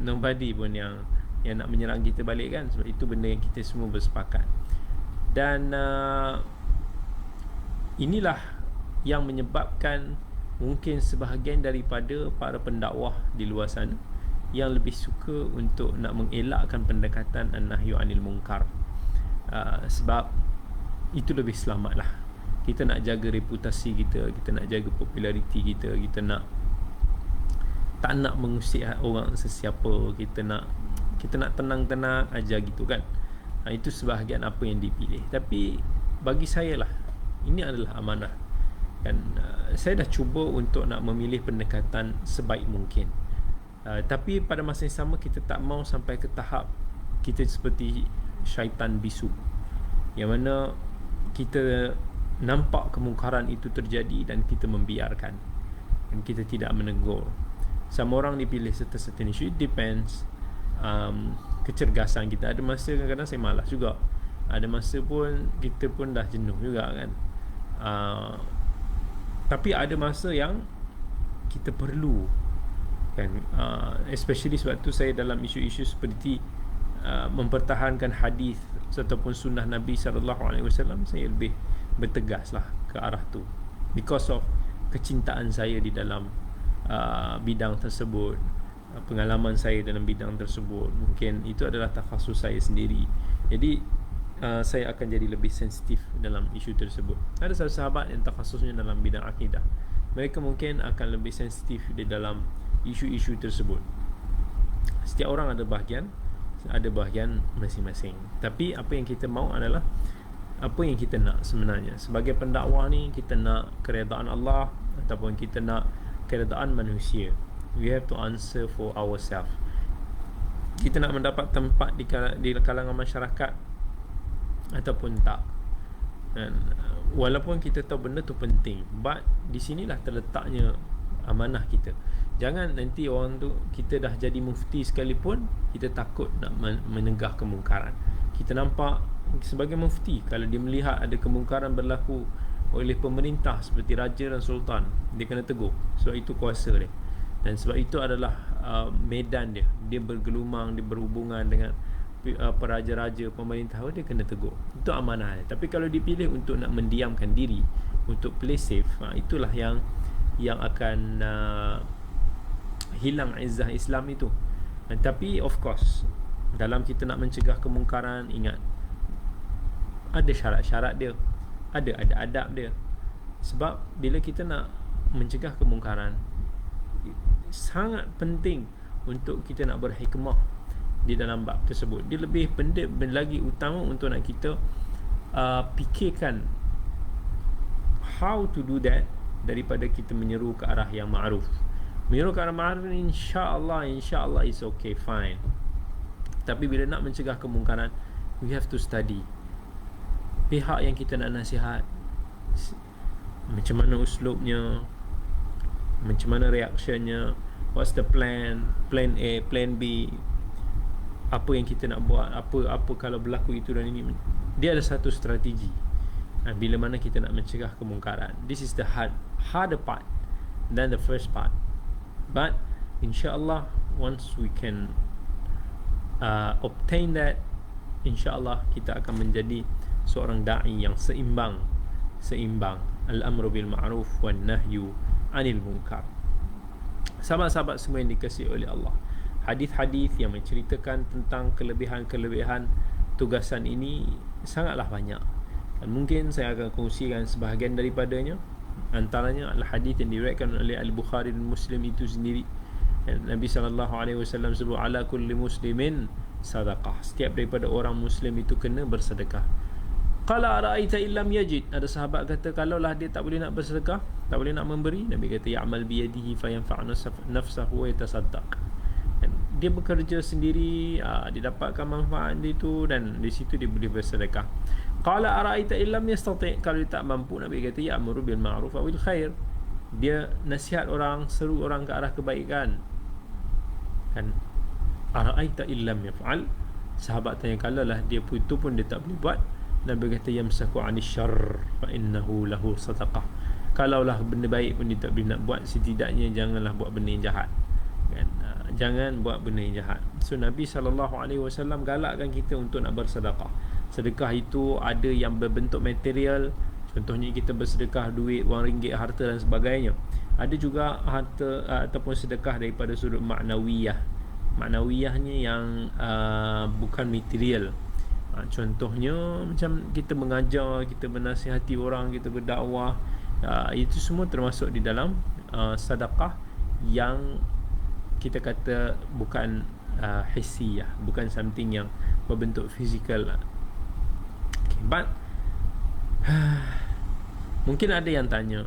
nobody pun yang nak menyerang kita balik, kan. Sebab itu benda yang kita semua bersepakat. Dan inilah yang menyebabkan mungkin sebahagian daripada para pendakwah di luar sana yang lebih suka untuk nak mengelakkan pendekatan an-nahyu 'anil munkar. Sebab itu lebih selamat lah. Kita nak jaga reputasi kita, kita nak jaga populariti kita, kita nak tak nak mengusik orang sesiapa, kita nak tenang-tenang aja gitu, kan. Itu sebahagian apa yang dipilih. Tapi bagi saya lah, ini adalah amanah, kan. Saya dah cuba untuk nak memilih pendekatan sebaik mungkin. Tapi pada masa yang sama kita tak mau sampai ke tahap kita seperti syaitan bisu, yang mana kita nampak kemungkaran itu terjadi dan kita membiarkan dan kita tidak menegur. Sama orang dipilih certain issue. It depends kecergasan kita. Ada masa kadang-kadang saya malas juga, ada masa pun kita pun dah jenuh juga, kan. Tapi ada masa yang kita perlu, kan. Especially sebab tu saya dalam isu-isu seperti mempertahankan hadis ataupun sunnah Nabi SAW, saya lebih bertegas lah ke arah tu, because of kecintaan saya di dalam bidang tersebut, pengalaman saya dalam bidang tersebut. Mungkin itu adalah takhasus saya sendiri, jadi saya akan jadi lebih sensitif dalam isu tersebut. Ada sahabat yang takhasusnya dalam bidang akidah, mereka mungkin akan lebih sensitif di dalam isu-isu tersebut. Setiap orang ada bahagian masing-masing. Tapi apa yang kita mahu adalah apa yang kita nak sebenarnya. Sebagai pendakwah ni, kita nak keredaan Allah ataupun kita nak keredaan manusia. We have to answer for ourselves. Kita nak mendapat tempat di kalangan masyarakat ataupun tak. Dan walaupun kita tahu benda tu penting, but di sinilah terletaknya amanah kita. Jangan nanti orang tu, kita dah jadi mufti sekalipun, kita takut nak menegah kemungkaran. Kita nampak sebagai mufti, kalau dia melihat ada kemungkaran berlaku oleh pemerintah seperti raja dan sultan, dia kena tegur, sebab itu kuasa dia. Dan sebab itu adalah medan dia. Dia bergelumang, dia berhubungan dengan peraja-raja, pemerintah, dia kena tegur. Itu amanah dia. Tapi kalau dipilih untuk nak mendiamkan diri, untuk play safe, itulah yang akan hilang izzah Islam itu. Tapi of course, dalam kita nak mencegah kemungkaran, ingat, ada syarat-syarat dia, ada adab dia. Sebab bila kita nak mencegah kemungkaran, sangat penting untuk kita nak berhikmah di dalam bab tersebut. Dia lebih lagi utama untuk nak kita fikirkan how to do that, daripada kita menyeru ke arah yang ma'ruf. Menyeru ke arah ma'ruf, insya-Allah is okay, fine. Tapi bila nak mencegah kemungkaran, we have to study pihak yang kita nak nasihat, macam mana uslubnya, macam mana reactionnya, what's the plan A, plan B, apa yang kita nak buat, apa kalau berlaku itu dan ini. Dia ada satu strategi bila mana kita nak mencegah kemungkaran. This is the harder part than the first part, but insya-Allah once we can obtain that, insya-Allah kita akan menjadi seorang da'i yang seimbang. Al-amru bil ma'ruf wan nahyu 'anil munkar. Sahabat-sahabat semua yang dikasihi oleh Allah, hadis-hadis yang menceritakan tentang kelebihan-kelebihan tugasan ini sangatlah banyak, dan mungkin saya akan kongsikan sebahagian daripadanya. Antaranya adalah hadis yang diriwayatkan oleh Al-Bukhari dan Muslim itu sendiri. Nabi SAW sebut, ala kulli muslimin sadaqah, setiap daripada orang Muslim itu kena bersedekah. Qala ara'aita illam yajid, ada sahabat kata, kalaulah dia tak boleh nak bersedekah, tak boleh nak memberi, Nabi kata ya'mal biyadihi fayanfa' nafsahu wa yatasaddaq, dia bekerja sendiri, dia dapatkan manfaat dia tu, dan di situ dia boleh bersedekah. Qala ara'aita illam yastati', kalau dia tak mampu, Nabi kata ya'muru bil ma'ruf wa bil khair, dia nasihat orang, seru orang ke arah kebaikan. Kan, ara'aita illam yaf'al, sahabat tanya, kalaulah dia itu pun dia tak boleh buat, Nabi kata yamsaku 'anil syarr fa innahu lahu sadaqah, kalaulah benda baik pun dia tak boleh nak buat, setidaknya janganlah buat benda yang jahat. Kan, jangan buat benda yang jahat. So Nabi SAW galakkan kita untuk nak bersedekah. Sedekah itu ada yang berbentuk material, contohnya kita bersedekah duit, wang ringgit, harta dan sebagainya. Ada juga harta ataupun sedekah daripada sudut maknawiyah. Maknawiyahnya yang bukan material. Contohnya macam kita mengajar, kita menasihati orang, kita berdakwah, itu semua termasuk di dalam sedekah yang kita kata bukan hissiyah, bukan something yang berbentuk fizikal. Okay, but mungkin ada yang tanya,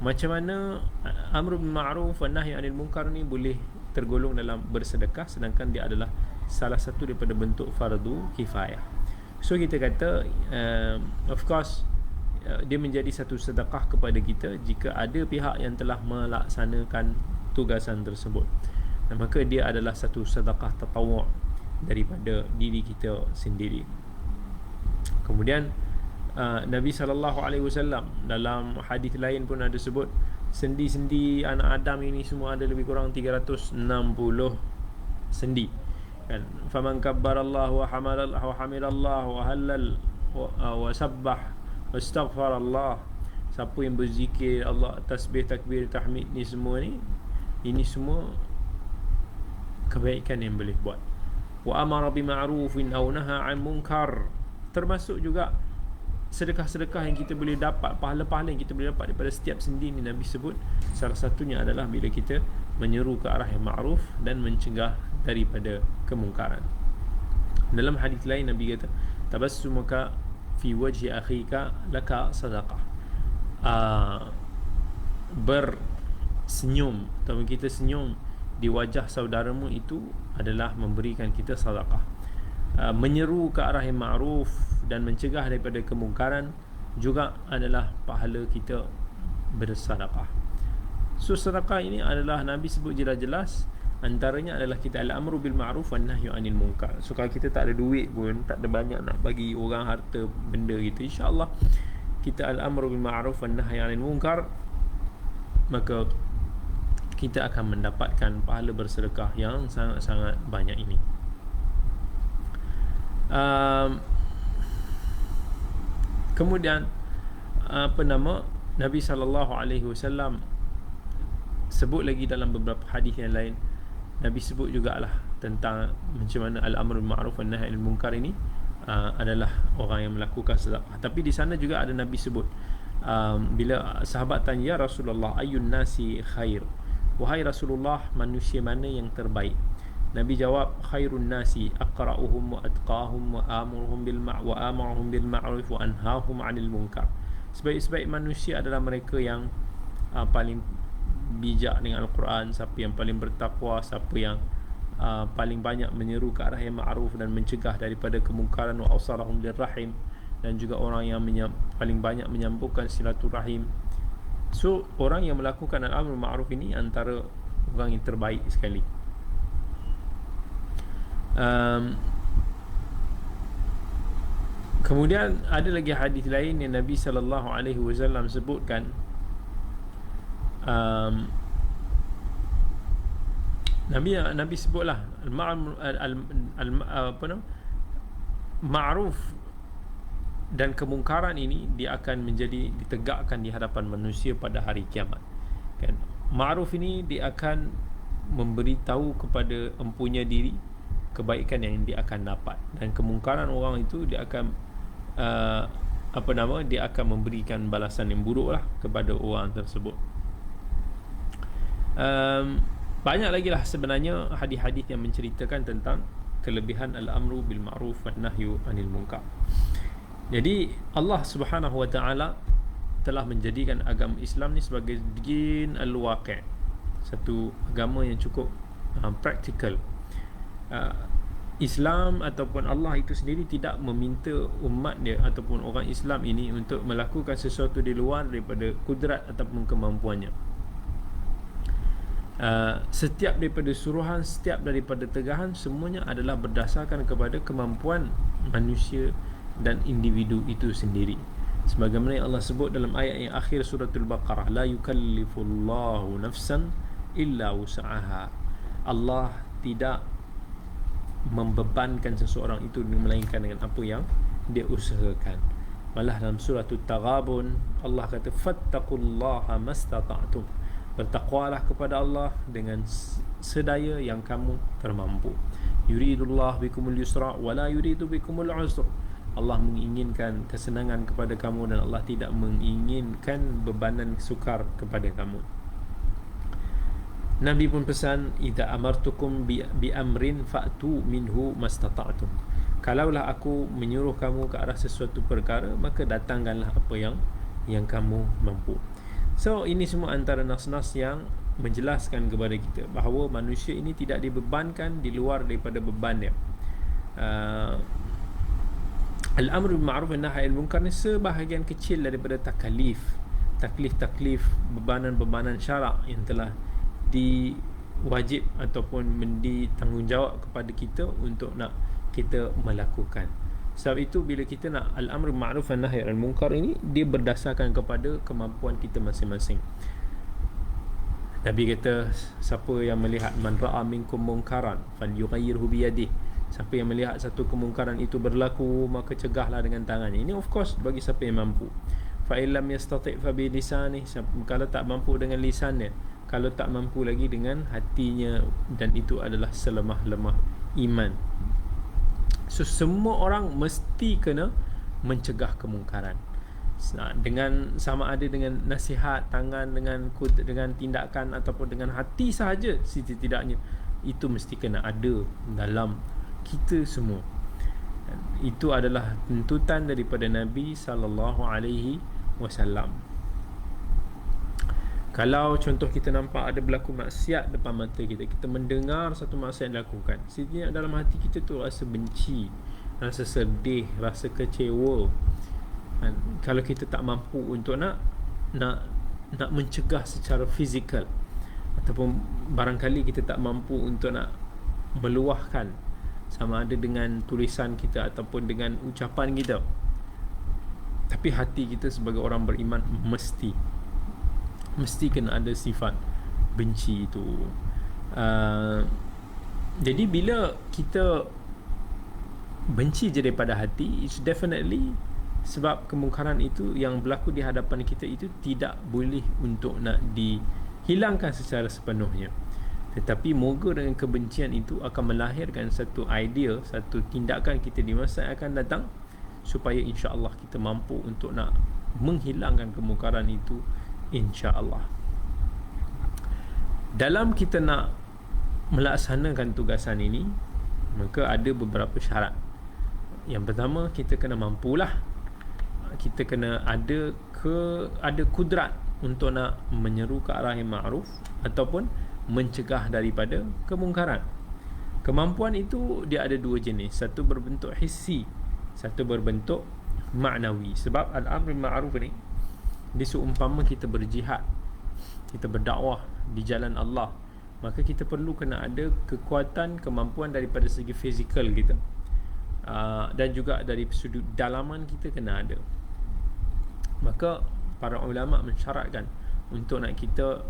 macam mana amru bil ma'ruf wa nahy 'anil munkar ni boleh tergolong dalam bersedekah, sedangkan dia adalah salah satu daripada bentuk fardu kifayah. So kita kata of course dia menjadi satu sedekah kepada kita jika ada pihak yang telah melaksanakan tugasan tersebut, dan maka dia adalah satu sedekah tatawwu' daripada diri kita sendiri. Kemudian Nabi SAW dalam hadis lain pun ada sebut, sendi-sendi anak Adam ini semua ada lebih kurang 360 sendi. Kan, faman kabbarallah wa hamidallah wa halal wa sabbah wa astaghfarallah, siapa yang berzikir Allah, tasbih, takbir, tahmid, ni semua ni, ini semua kebaikan yang boleh buat. Wa amara bima'rufin aw naha 'an munkar, termasuk juga sedekah-sedekah yang kita boleh dapat, pahala-pahala yang kita boleh dapat daripada setiap sendi ni. Nabi sebut salah satunya adalah bila kita menyeru ke arah yang ma'ruf dan mencegah daripada kemungkaran. Dalam hadis lain Nabi kata, tabassumuka fi wajhi akhika laka sadaqah, bersenyum atau kita senyum di wajah saudaramu itu adalah memberikan kita sedekah. Menyeru ke arah yang ma'ruf dan mencegah daripada kemungkaran juga adalah pahala kita bersedekah. So sedekah ini adalah Nabi sebut jelas-jelas, antaranya adalah kita al-amru bil ma'ruf wan nahyu 'anil munkar. So kalau kita tak ada duit pun, tak ada banyak nak bagi orang harta benda gitu, insya-Allah kita al-amru bil ma'ruf wan nahyu 'anil munkar, maka kita akan mendapatkan pahala bersedekah yang sangat-sangat banyak ini. Kemudian Nabi SAW sebut lagi dalam beberapa hadis yang lain, Nabi sebut jugalah tentang macam mana al-amru bil ma'ruf wan nahy 'anil munkar ini adalah orang yang melakukan sedekah. Tapi di sana juga ada Nabi sebut, bila sahabat tanya, ya Rasulullah, ayyun nasi khair, wahai Rasulullah, manusia mana yang terbaik? Nabi jawab, khairun nasi aqra'uhum wa atqahum wa amuruhum bil ma'ruf wa anhahum 'anil munkar. Sebaik-sebaik manusia adalah mereka yang paling bijak dengan Al-Quran, siapa yang paling bertakwa, siapa yang paling banyak menyeru ke arah yang ma'ruf dan mencegah daripada kemungkaran, wa awsalahum lirrahim, dan juga orang yang paling banyak menyambungkan silaturahim. So orang yang melakukan al-amr ma'ruf ini antara orang yang terbaik sekali. Kemudian ada lagi hadis lain yang Nabi SAW sebutkan, Nabi sebutlah apa nama, ma'ruf dan kemungkaran ini dia akan menjadi ditegakkan di hadapan manusia pada hari kiamat, kan. Ma'ruf ini dia akan memberitahu kepada empunya diri kebaikan yang dia akan dapat, dan kemungkaran orang itu dia akan dia akan memberikan balasan yang buruk lah kepada orang tersebut. Banyak lagi lah sebenarnya hadis-hadis yang menceritakan tentang kelebihan al-amru bil ma'ruf wan nahyu anil munkar. Jadi Allah Subhanahu wa taala telah menjadikan agama Islam ni sebagai din al-waqi', satu agama yang cukup praktikal. Islam ataupun Allah itu sendiri tidak meminta umat dia ataupun orang Islam ini untuk melakukan sesuatu di luar daripada kudrat ataupun kemampuannya. Setiap daripada suruhan, setiap daripada tegahan, semuanya adalah berdasarkan kepada kemampuan manusia dan individu itu sendiri. Sebagaimana yang Allah sebut dalam ayat yang akhir suratul Baqarah, la yukallifullahu nafsan illa wus'aha. Allah tidak membebankan seseorang itu melainkan dengan apa yang dia usahakan. Malah dalam suratul Taghabun Allah kata fattaqullaha mastata'tum, bertakwalah kepada Allah dengan sedaya yang kamu termampu. Yuridullah bikumul yusra wa la yuridu bikumul usra. Allah menginginkan kesenangan kepada kamu dan Allah tidak menginginkan bebanan sukar kepada kamu. Nabi pun pesan, idza amartukum bi amrin fa'tu minhu mastata'tum. Kalaulah aku menyuruh kamu ke arah sesuatu perkara, maka datangkanlah apa yang kamu mampu. So ini semua antara nas-nas yang menjelaskan kepada kita bahawa manusia ini tidak dibebankan di luar daripada beban dia. Al-amru bil ma'ruf wan nahy anil munkar ni sebahagian kecil daripada taklif, bebanan-bebanan syarak yang telah diwajib ataupun ditanggungjawab kepada kita untuk nak kita melakukan. Sebab itu bila kita nak al-amru bil ma'ruf wan nahy anil munkar ini, dia berdasarkan kepada kemampuan kita masing-masing. Nabi kata, siapa yang melihat man ra'a minkum munkaran falyughayyirhu bi yadihi, siapa yang melihat satu kemungkaran itu berlaku, maka cegahlah dengan tangannya. Ini of course bagi siapa yang mampu. Fa illam yastati' fa bi lisanihi, kalau tak mampu dengan lisannya, kalau tak mampu lagi dengan hatinya, dan itu adalah selemah-lemah iman. So semua orang mesti kena mencegah kemungkaran, dengan sama ada dengan nasihat tangan, dengan tindakan ataupun dengan hati sahaja. Setidaknya itu mesti kena ada dalam kita semua. Itu adalah tuntutan daripada Nabi sallallahu alaihi wasallam. Kalau contoh kita nampak ada berlaku maksiat depan mata kita, kita mendengar satu maksiat dilakukan, setidaknya dalam hati kita tu rasa benci, rasa sedih, rasa kecewa. Kalau kita tak mampu untuk nak mencegah secara fizikal, ataupun barangkali kita tak mampu untuk nak meluahkan sama ada dengan tulisan kita ataupun dengan ucapan kita, tapi hati kita sebagai orang beriman mesti kena ada sifat benci itu. Jadi bila kita benci je daripada hati, it's definitely sebab kemungkaran itu yang berlaku di hadapan kita itu tidak boleh untuk nak dihilangkan secara sepenuhnya. Tetapi moga dengan kebencian itu akan melahirkan satu idea, satu tindakan kita di masa yang akan datang, supaya insya-Allah kita mampu untuk nak menghilangkan kemungkaran itu, insya-Allah. Dalam kita nak melaksanakan tugasan ini, maka ada beberapa syarat. Yang pertama, kita kena mampulah. Kita kena ada kudrat untuk nak menyeru ke arah yang ma'ruf ataupun mencegah daripada kemungkaran. Kemampuan itu dia ada dua jenis, satu berbentuk hissi, satu berbentuk maknawi. Sebab al-amr bil ma'ruf ni dia seumpama kita berjihad, kita berdakwah di jalan Allah, maka kita perlu kena ada kekuatan, kemampuan daripada segi fizikal kita, dan juga dari sudut dalaman kita kena ada. Maka para ulama mensyaratkan untuk nak kita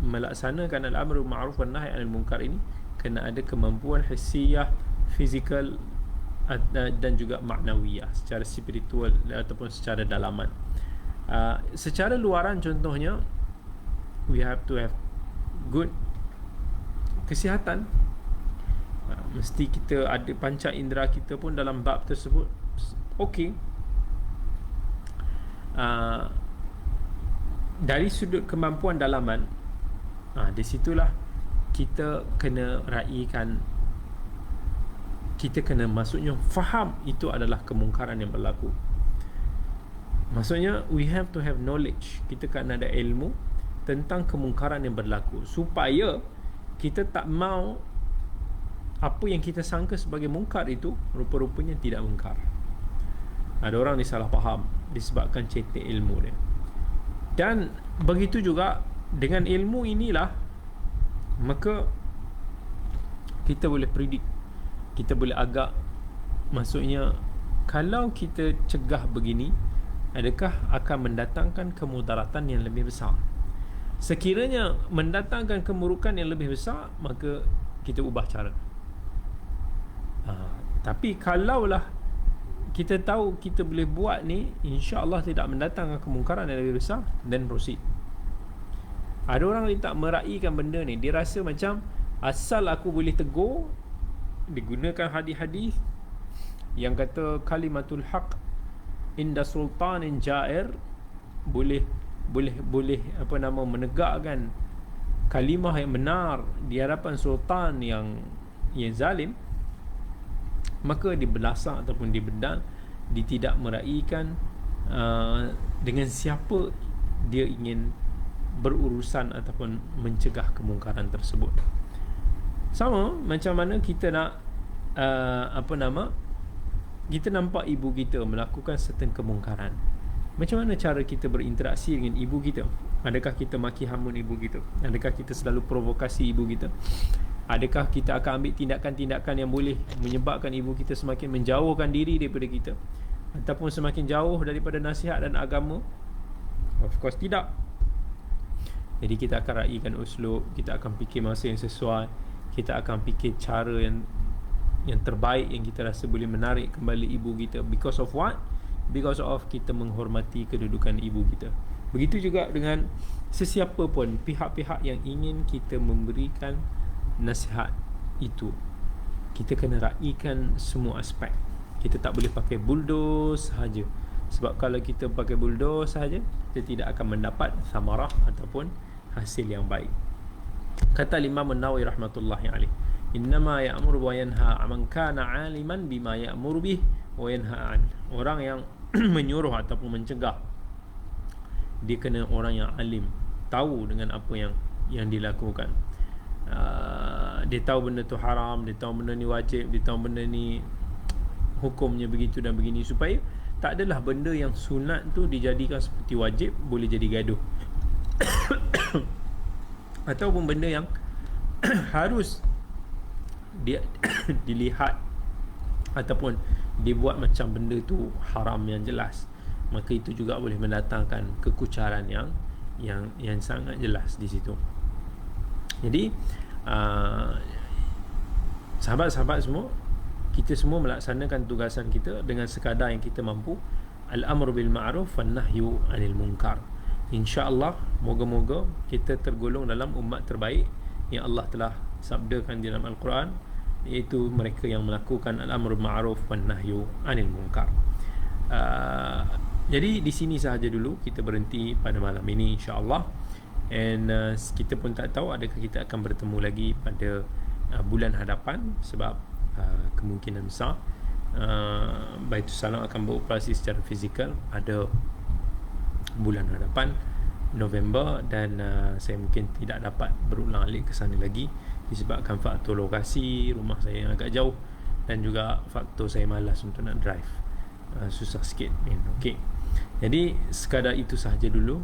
melaksanakan al-amru ma'ruf wan nahy anil munkar ini, kena ada kemampuan hissiyah, fizikal, dan juga maknawiyah, secara spiritual ataupun secara dalaman. Secara luaran contohnya, we have to have good kesihatan. Mesti kita ada panca indera kita pun dalam bab tersebut okey. Dari sudut kemampuan dalaman, di situlah kita kena raikan, kita kena maksudnya faham itu adalah kemungkaran yang berlaku. Maksudnya we have to have knowledge, kita kena ada ilmu tentang kemungkaran yang berlaku, supaya kita tak mau apa yang kita sangka sebagai mungkar itu rupa-rupanya tidak mungkar. Ada orang disalah faham disebabkan cetek ilmu dia. Dan begitu juga dengan ilmu inilah, maka kita boleh predict, kita boleh agak, maksudnya kalau kita cegah begini, adakah akan mendatangkan kemudaratan yang lebih besar. Sekiranya mendatangkan kemurukan yang lebih besar, maka kita ubah cara. Tapi kalaulah kita tahu kita boleh buat ni, insya-Allah tidak mendatangkan kemungkaran yang lebih besar, then proceed. Ada orang yang tak meraihkan benda ni, dia rasa macam asal aku boleh tegur, digunakan hadis-hadis yang kata kalimatul haq inda sultanin jair, boleh menegakkan kalimah yang benar di hadapan sultan yang zalim, maka dibelasak ataupun dibedal, dia tidak meraihkan dengan siapa dia ingin berurusan ataupun mencegah kemungkaran tersebut. Sama macam mana kita nak kita nampak ibu kita melakukan certain kemungkaran. Macam mana cara kita berinteraksi dengan ibu kita? Adakah kita maki hamun ibu kita? Adakah kita selalu provokasi ibu kita? Adakah kita akan ambil tindakan-tindakan yang boleh menyebabkan ibu kita semakin menjauhkan diri daripada kita, ataupun semakin jauh daripada nasihat dan agama? Of course tidak. Jadi kita akan raikan uslub, kita akan fikir masa yang sesuai, kita akan fikir cara yang terbaik yang kita rasa boleh menarik kembali ibu kita. Because of what? Because of kita menghormati kedudukan ibu kita. Begitu juga dengan sesiapa pun pihak-pihak yang ingin kita memberikan nasihat itu, kita kena raikan semua aspek. Kita tak boleh pakai bulldoze sahaja, sebab kalau kita pakai bulldoze sahaja, kita tidak akan mendapat samarah ataupun hasil yang baik. Kata Imam An-Nawawi rahmatullahi alaih, innama ya'muru wa yanha man kana 'aliman bima ya'muru bih wa yanha 'an. Orang yang menyuruh ataupun mencegah, dia kena orang yang alim, tahu dengan apa yang dilakukan. Dia tahu benda tu haram, dia tahu benda ni wajib, dia tahu benda ni hukumnya begitu dan begini, supaya tak adalah benda yang sunat tu dijadikan seperti wajib, boleh jadi gaduh. Ataupun benda yang harus dia dilihat ataupun dibuat macam benda tu haram yang jelas, maka itu juga boleh mendatangkan kekucaran yang sangat jelas di situ. Jadi sahabat-sahabat semua, kita semua melaksanakan tugasan kita dengan sekadar yang kita mampu. Al-amru bil ma'ruf wan nahyu 'anil munkar. InsyaAllah, moga-moga kita tergolong dalam umat terbaik yang Allah telah sabdakan di dalam Al-Quran, iaitu mereka yang melakukan al-amru bil ma'ruf wan nahyu 'anil munkar. Jadi di sini sahaja dulu kita berhenti pada malam ini, insyaAllah. And kita pun tak tahu adakah kita akan bertemu lagi pada bulan hadapan, sebab kemungkinan besar Baitul Salam akan beroperasi secara fizikal pada bulan hadapan November, dan saya mungkin tidak dapat berulang alik ke sana lagi disebabkan faktor lokasi rumah saya yang agak jauh, dan juga faktor saya malas untuk nak drive, susah sikit. Okay. Jadi sekadar itu sahaja dulu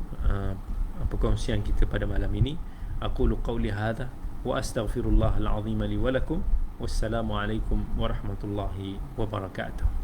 perkongsian kita pada malam ini. Aqulu qawli hadha wa astaghfirullahal azim li wa lakum. Wassalamualaikum warahmatullahi wabarakatuh.